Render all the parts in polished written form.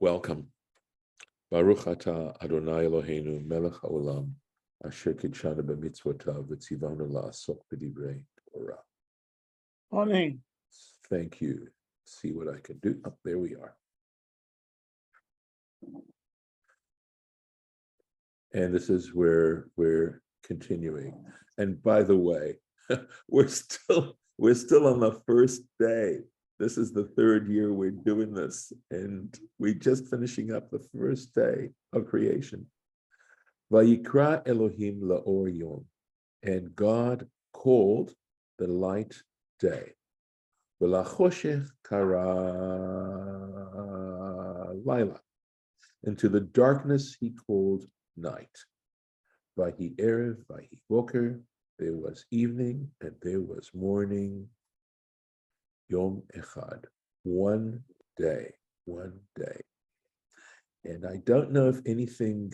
Welcome. Baruch atah Adonai Eloheinu melech haolam asher kitshanu b'mitzvotav v'tzivanu la'asok b'divrei Torah. Morning. Thank you. See what I can do. Oh, there we are. And this is where we're continuing. And by the way, we're still on the first day. This is the third year we're doing this, and we're just finishing up the first day of creation. Vayikra Elohim la'or yom, and God called the light day. V'lachoshech kara laila, and to the darkness he called night. Vahi erev, vahi boker, there was evening and there was morning. Yom echad, one day. And I don't know if anything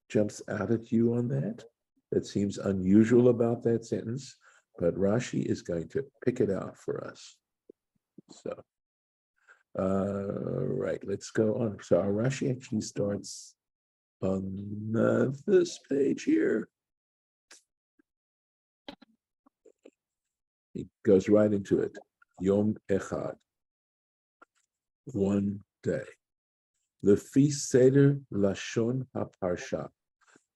jumps out at you on that. That seems unusual about that sentence, but Rashi is going to pick it out for us. So, right, let's go on. So our Rashi actually starts on this page here. He goes right into it. Yom Echad, one day. Lefi Seder Lashon HaParsha,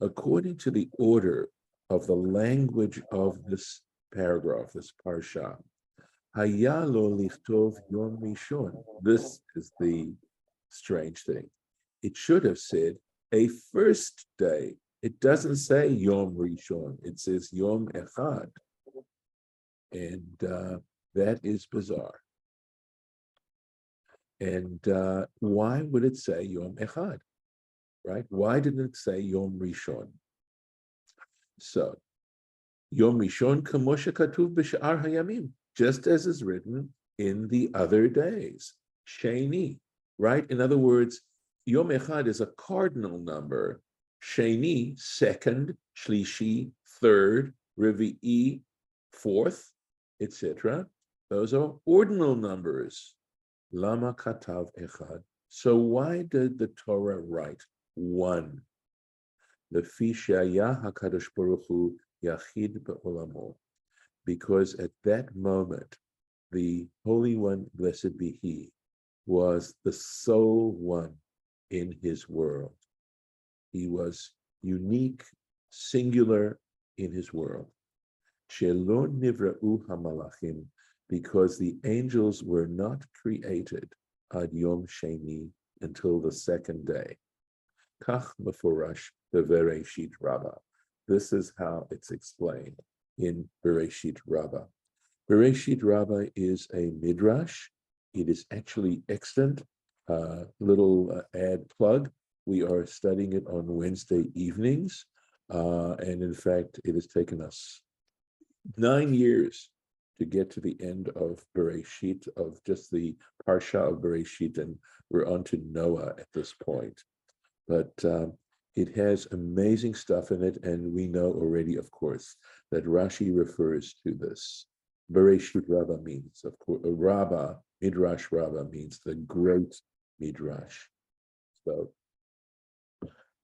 according to the order of the language of this paragraph, this Parsha. Haya lo lichtov Yom Rishon. This is the strange thing. It should have said a first day. It doesn't say Yom Rishon. It says Yom Echad. And that is bizarre. And why would it say Yom Echad, right? Why didn't it say Yom Rishon? So, Yom Rishon kamosha katuv b'sha'ar hayamim, just as is written in the other days. Sheni, right? In other words, Yom Echad is a cardinal number. Sheni, second, Shlishi, third, Revi'i, fourth, etc. Those are ordinal numbers. Lama katav echad. So why did the Torah write one? Lefi she'aya hakadosh baruch hu yachid be'olamo. Because at that moment, the Holy One, blessed be He, was the sole one in His world. He was unique, singular in His world. Shelo nivra'u hamalachim, because the angels were not created ad Yom Sheni, until the second day. Kach mefurash beVereshit Rabbah. This is how it's explained in Bereshit Rabbah. Bereshit Rabbah is a midrash. It is actually extant. Little ad plug. We are studying it on Wednesday evenings. And in fact, it has taken us 9 years to get to the end of Bereshit, of just the Parsha of Bereshit, and we're on to Noah at this point. But it has amazing stuff in it, and we know already, of course, that Rashi refers to this. Bereshit Rabbah means, of course, Rabbah, Midrash Rabbah means the great Midrash. So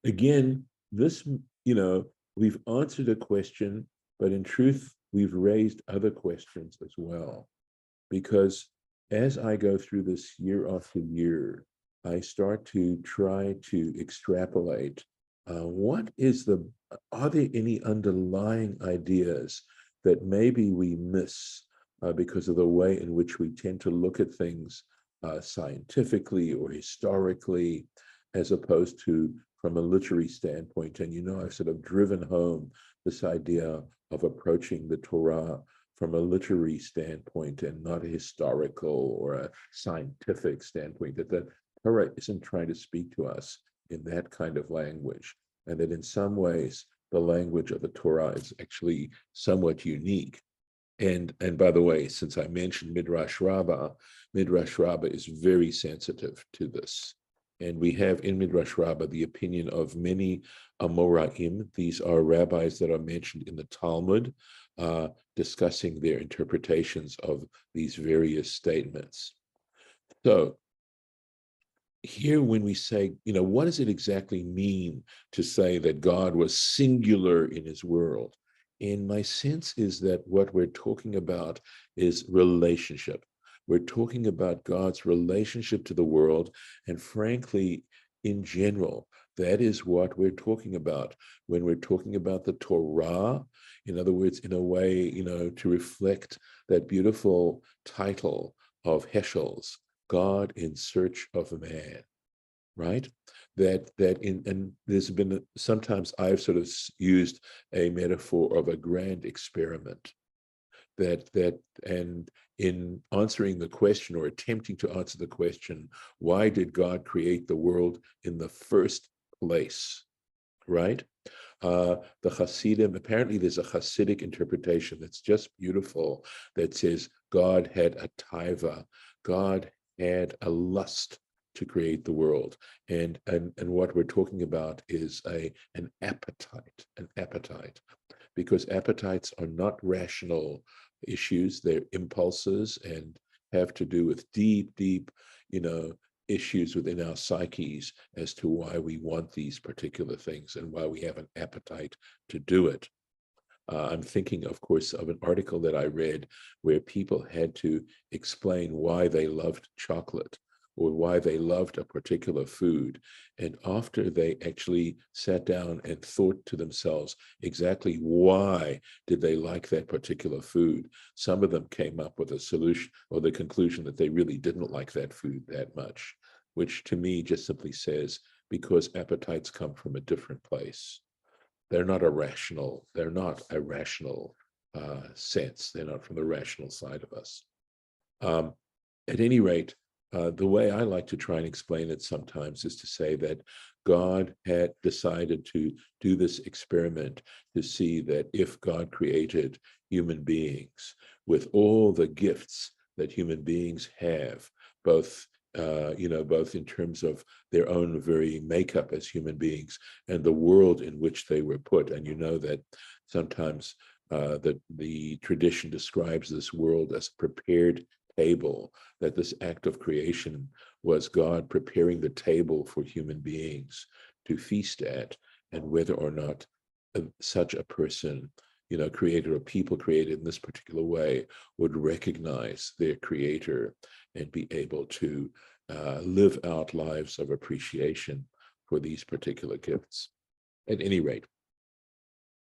again, this, we've answered a question, but in truth, we've raised other questions as well. Because as I go through this year after year, I start to try to extrapolate are there any underlying ideas that maybe we miss because of the way in which we tend to look at things scientifically or historically, as opposed to from a literary standpoint. And I've sort of driven home this idea of approaching the Torah from a literary standpoint and not a historical or a scientific standpoint, that the Torah isn't trying to speak to us in that kind of language, and that in some ways the language of the Torah is actually somewhat unique. And by the way, since I mentioned Midrash Rabbah is very sensitive to this. And we have in Midrash Rabbah the opinion of many Amoraim. These are rabbis that are mentioned in the Talmud, discussing their interpretations of these various statements. So here when we say, what does it exactly mean to say that God was singular in his world? And my sense is that what we're talking about is relationship. We're talking about God's relationship to the world. And frankly, in general, that is what we're talking about when we're talking about the Torah. In other words, in a way, to reflect that beautiful title of Heschel's, God in search of man, right? And there's been sometimes I've sort of used a metaphor of a grand experiment and in answering the question or attempting to answer the question, why did God create the world in the first place, right? The Hasidim, apparently there's a Hasidic interpretation that's just beautiful that says God had a taiva, God had a lust to create the world. And what we're talking about is an appetite, because appetites are not rational issues, they're impulses and have to do with deep, issues within our psyches as to why we want these particular things and why we have an appetite to do it. I'm thinking, of course, of an article that I read where people had to explain why they loved chocolate or why they loved a particular food. And after they actually sat down and thought to themselves exactly why did they like that particular food, some of them came up with a solution or the conclusion that they really didn't like that food that much, which to me just simply says, because appetites come from a different place. They're not a rational sense. They're not from the rational side of us. At any rate, the way I like to try and explain it sometimes is to say that God had decided to do this experiment to see that if God created human beings with all the gifts that human beings have, both both in terms of their own very makeup as human beings and the world in which they were put. And you know that sometimes the tradition describes this world as a prepared table, that this act of creation was God preparing the table for human beings to feast at, and whether or not such a person, created or people created in this particular way, would recognize their creator and be able to live out lives of appreciation for these particular gifts. At any rate,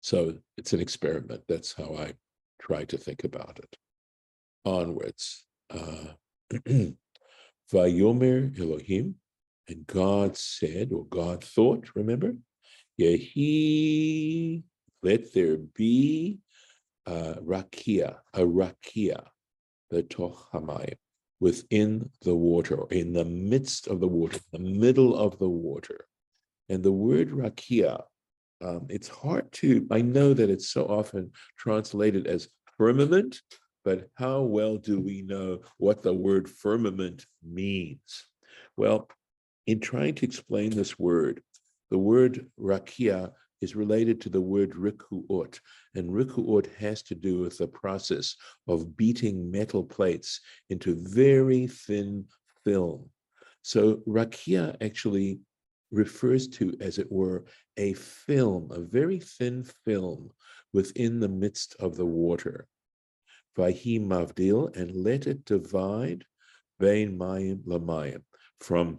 so it's an experiment. That's how I try to think about it. Onwards. Vayomer Elohim, and God said, or God thought, remember? Yehi, let there be a rakia, the toch hamayim, within the water, or in the midst of the water, the middle of the water. And the word rakia, it's hard to, I know that it's so often translated as firmament, but how well do we know what the word firmament means? Well, in trying to explain this word, the word rakia is related to the word rikuot, and rikuot has to do with the process of beating metal plates into very thin film. So rakia actually refers to, as it were, a film, a very thin film within the midst of the water. Vahi mavdil, and let it divide bein mayim lamayim,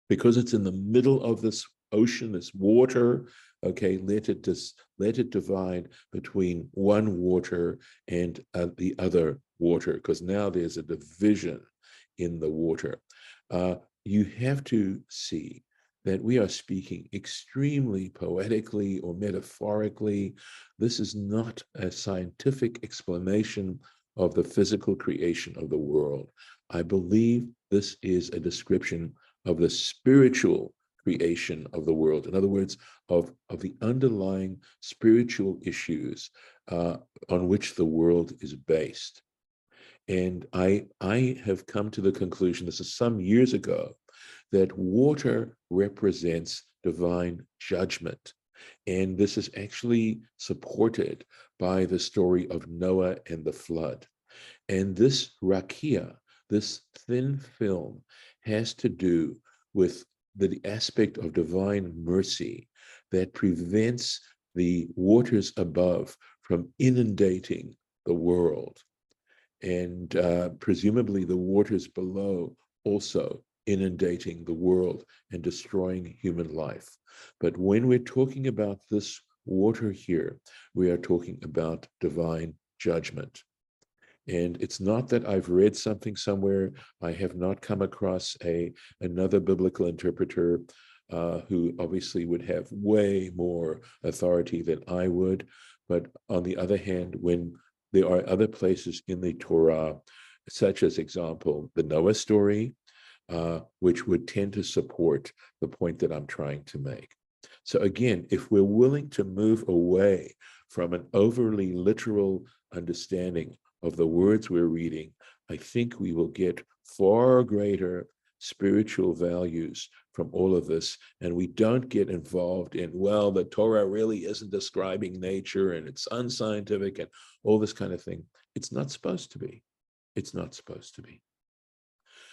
because it's in the middle of this ocean, this water, okay, let it divide between one water and the other water, because now there's a division in the water. You have to see that we are speaking extremely poetically or metaphorically. This is not a scientific explanation of the physical creation of the world. I believe this is a description of the spiritual creation of the world. In other words, of the underlying spiritual issues on which the world is based. And I have come to the conclusion, this is some years ago, that water represents divine judgment. And this is actually supported by the story of Noah and the flood. And this rakia, this thin film, has to do with the aspect of divine mercy that prevents the waters above from inundating the world, and presumably the waters below also inundating the world and destroying human life. But when we're talking about this water here, we are talking about divine judgment. And it's not that I've read something somewhere. I have not come across another biblical interpreter who obviously would have way more authority than I would. But on the other hand, when there are other places in the Torah, such as, example, the Noah story, which would tend to support the point that I'm trying to make. So again, if we're willing to move away from an overly literal understanding of the words we're reading, I think we will get far greater spiritual values from all of this, and we don't get involved in, well, the Torah really isn't describing nature and it's unscientific and all this kind of thing. It's not supposed to be. It's not supposed to be.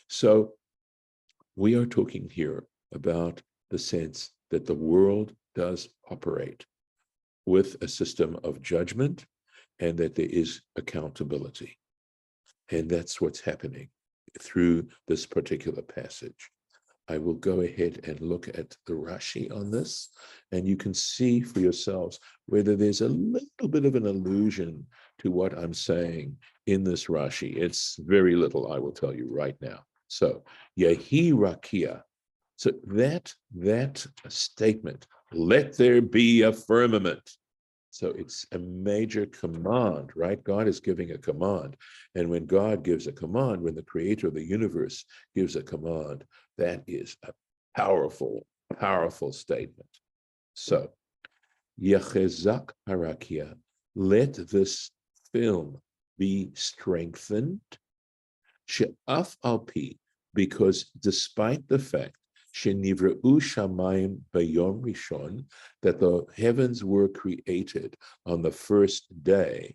So we are talking here about the sense that the world does operate with a system of judgment and that there is accountability. And that's what's happening through this particular passage. I will go ahead and look at the Rashi on this, and you can see for yourselves whether there's a little bit of an allusion to what I'm saying in this Rashi. It's very little, I will tell you right now. So, Yehi Rakia. So that statement, let there be a firmament. So it's a major command, right? God is giving a command. And when God gives a command, when the creator of the universe gives a command, that is a powerful, powerful statement. So, Yechezak Harakia, let this film be strengthened, She'af alpi, because despite the fact Shenivreu shamayim bayom rishon, that the heavens were created on the first day,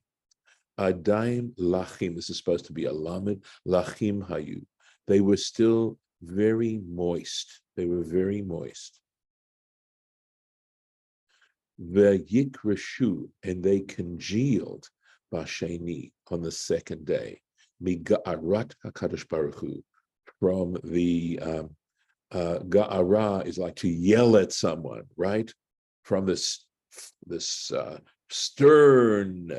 Adaim lachim, this is supposed to be a lamed, lachim hayu, they were still very moist. They were very moist. V'yikreshu, and they congealed basheni, on the second day, miga'arat HaKadosh Baruch Hu, from the ga'ara is like to yell at someone, right? From this stern,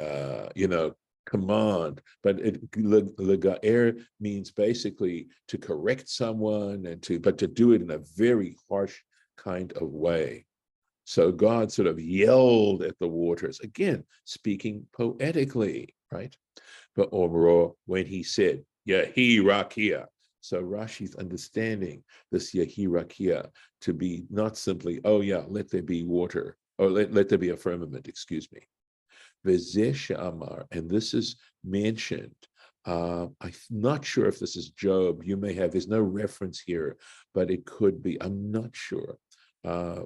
command. But lega'er means basically to correct someone but to do it in a very harsh kind of way. So God sort of yelled at the waters, again, speaking poetically, right? But overall, when he said, Yehi Rakia, so Rashi's understanding this Yehi Rakia to be not simply, oh yeah, let there be water, or let there be a firmament, excuse me. V'zeh she'amar, and this is mentioned. I'm not sure if this is Job. You may have, there's no reference here, but it could be. I'm not sure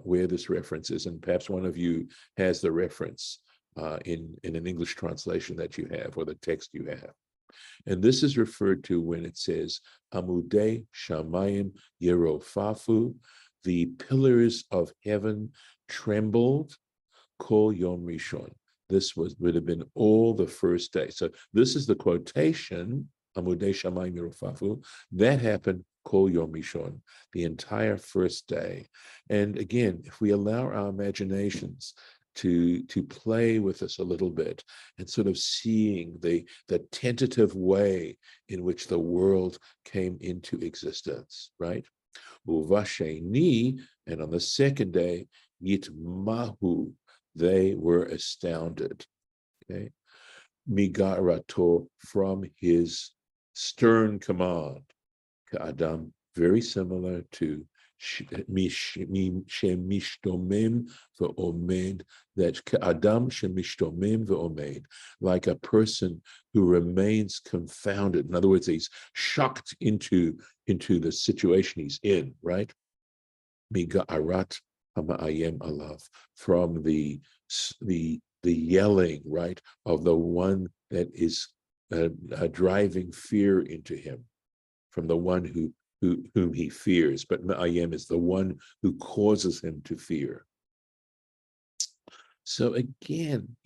where this reference is, and perhaps one of you has the reference in an English translation that you have, or the text you have. And this is referred to when it says, Amudei Shamayim Yerofafu, the pillars of heaven trembled, Kol Yom Rishon. This would have been all the first day. So this is the quotation, Amudei Shamayim Yerofafu, that happened Kol Yom Rishon, the entire first day. And again, if we allow our imaginations to play with us a little bit and sort of seeing the tentative way in which the world came into existence, right? Uvasheni, and on the second day, Yitmahu, they were astounded. Okay, Migarato, from his stern command, Ka'adam, very similar to Shemishtomim ve'omed, that Ka'adam Shemishtomim ve'omed, like a person who remains confounded. In other words, he's shocked into the situation he's in, right? Miga'arat hama'ayem alav, from the yelling, right, of the one that is driving fear into him, from the one who whom he fears, but Ma'ayem is the one who causes him to fear. So again,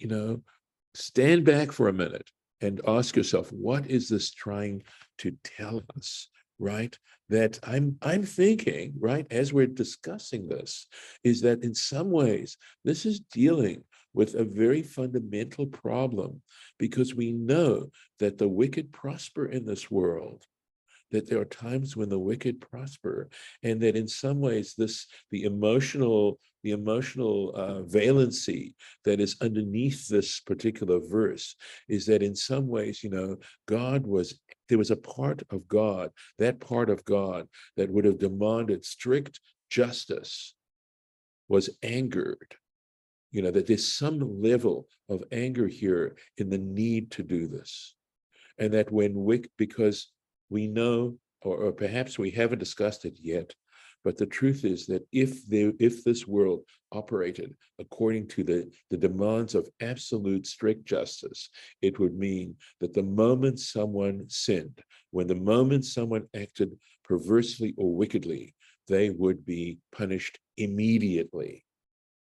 stand back for a minute and ask yourself, what is this trying to tell us, right? That I'm thinking, right, as we're discussing this, is that in some ways, this is dealing with a very fundamental problem, because we know that the wicked prosper in this world, that there are times when the wicked prosper, and that in some ways the emotional valency that is underneath this particular verse is that in some ways, there was a part of God, that part of God that would have demanded strict justice was angered. That there's some level of anger here in the need to do this. And that because we know, or perhaps we haven't discussed it yet, but the truth is that if this world operated according to the demands of absolute strict justice, it would mean that the moment someone sinned, when the moment someone acted perversely or wickedly, they would be punished immediately.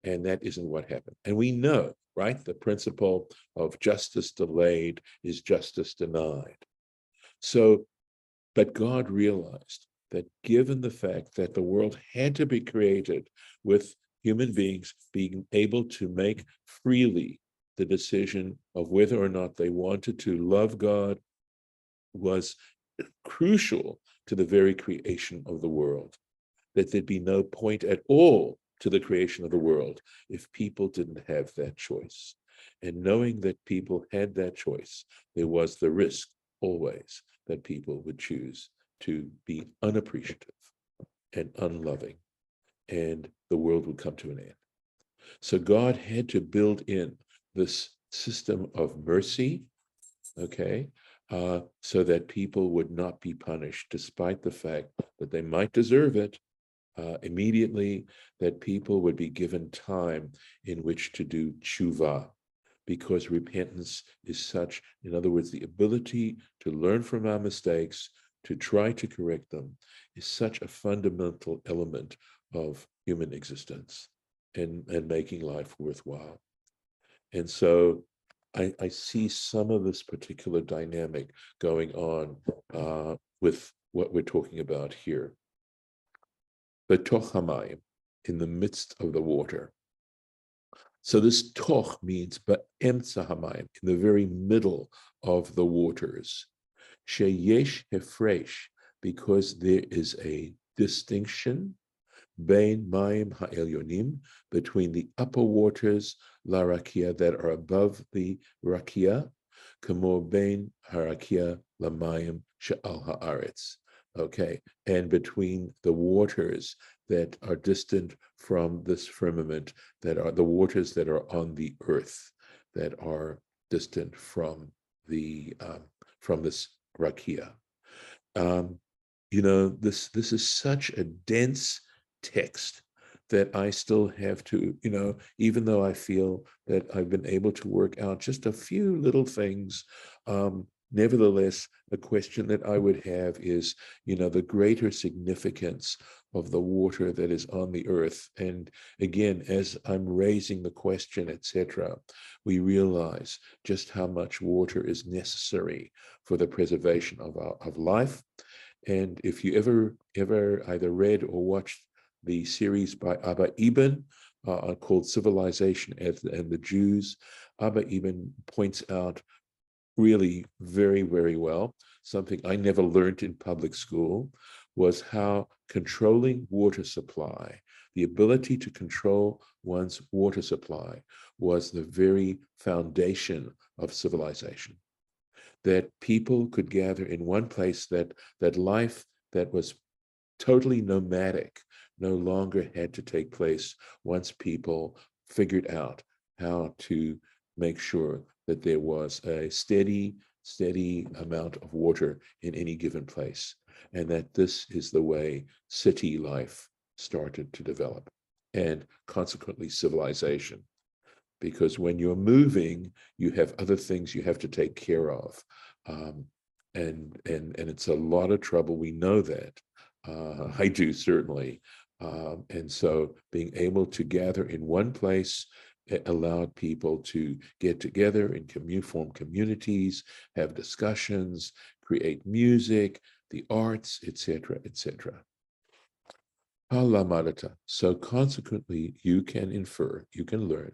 And that isn't what happened. And we know, right, the principle of justice delayed is justice denied. So, but God realized that given the fact that the world had to be created with human beings being able to make freely the decision of whether or not they wanted to love God was crucial to the very creation of the world, that there'd be no point at all to the creation of the world if people didn't have that choice. And knowing that people had that choice, there was the risk always that people would choose to be unappreciative and unloving, and the world would come to an end. So God had to build in this system of mercy, okay, so that people would not be punished, despite the fact that they might deserve it, immediately, that people would be given time in which to do tshuva, because repentance is such, in other words, the ability to learn from our mistakes, to try to correct them, is such a fundamental element of human existence and making life worthwhile. And so I see some of this particular dynamic going on with what we're talking about here. Betoch hamayim, in the midst of the water. So this toch means be'emtza hamayim, in the very middle of the waters. Sheyesh hefresh, because there is a distinction, bein mayim ha'elyonim, between the upper waters, la rakia, that are above the rakia, kamo bein harakia lamayim she'al ha'aretz. Okay, and between the waters that are distant from this firmament, that are the waters that are on the earth, that are distant from this rakia. This is such a dense text that I still have to, even though I feel that I've been able to work out just a few little things, nevertheless, a question that I would have is, the greater significance of the water that is on the earth. And again, as I'm raising the question, etc., we realize just how much water is necessary for the preservation of life. And if you ever either read or watched the series by Abba Eban called Civilization and the Jews, Abba Eban points out really very, very well, something I never learned in public school, was how controlling water supply, the ability to control one's water supply, was the very foundation of civilization. That people could gather in one place, that life that was totally nomadic no longer had to take place once people figured out how to make sure that there was a steady amount of water in any given place, and that this is the way city life started to develop, and consequently civilization. Because when you're moving, you have other things you have to take care of, and it's a lot of trouble. We know that, I do, certainly. And so being able to gather in one place allowed people to get together and form communities, have discussions, create music, the arts, etc., etc. So consequently, you can infer, you can learn,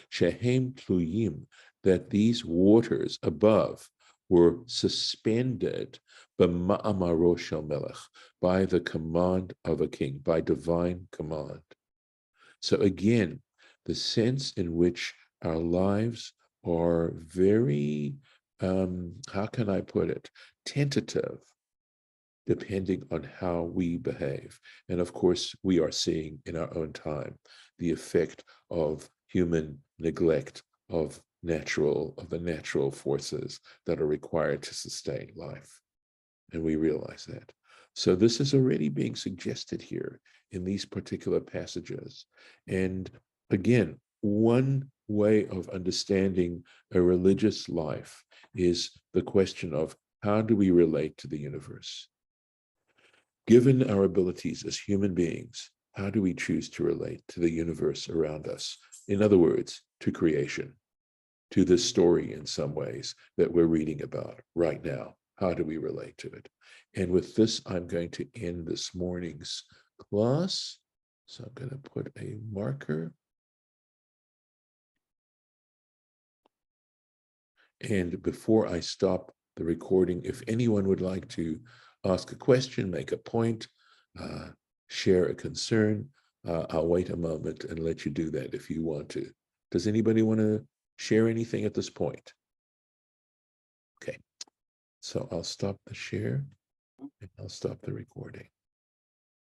shehem tluyim, that these waters above were suspended b'ma'amaro shel melech, by the command of a king, by divine command. So again, the sense in which our lives are very, how can I put it, tentative, depending on how we behave. And of course, we are seeing in our own time the effect of human neglect of the natural forces that are required to sustain life. And we realize that. So this is already being suggested here in these particular passages. And again, one way of understanding a religious life is the question of how do we relate to the universe? Given our abilities as human beings, how do we choose to relate to the universe around us? In other words, to creation, to this story in some ways that we're reading about right now. How do we relate to it? And with this, I'm going to end this morning's class. So I'm going to put a marker. And before I stop the recording, if anyone would like to ask a question, make a point, share a concern, I'll wait a moment and let you do that if you want to. Does anybody want to share anything at this point? Okay, so I'll stop the share and I'll stop the recording.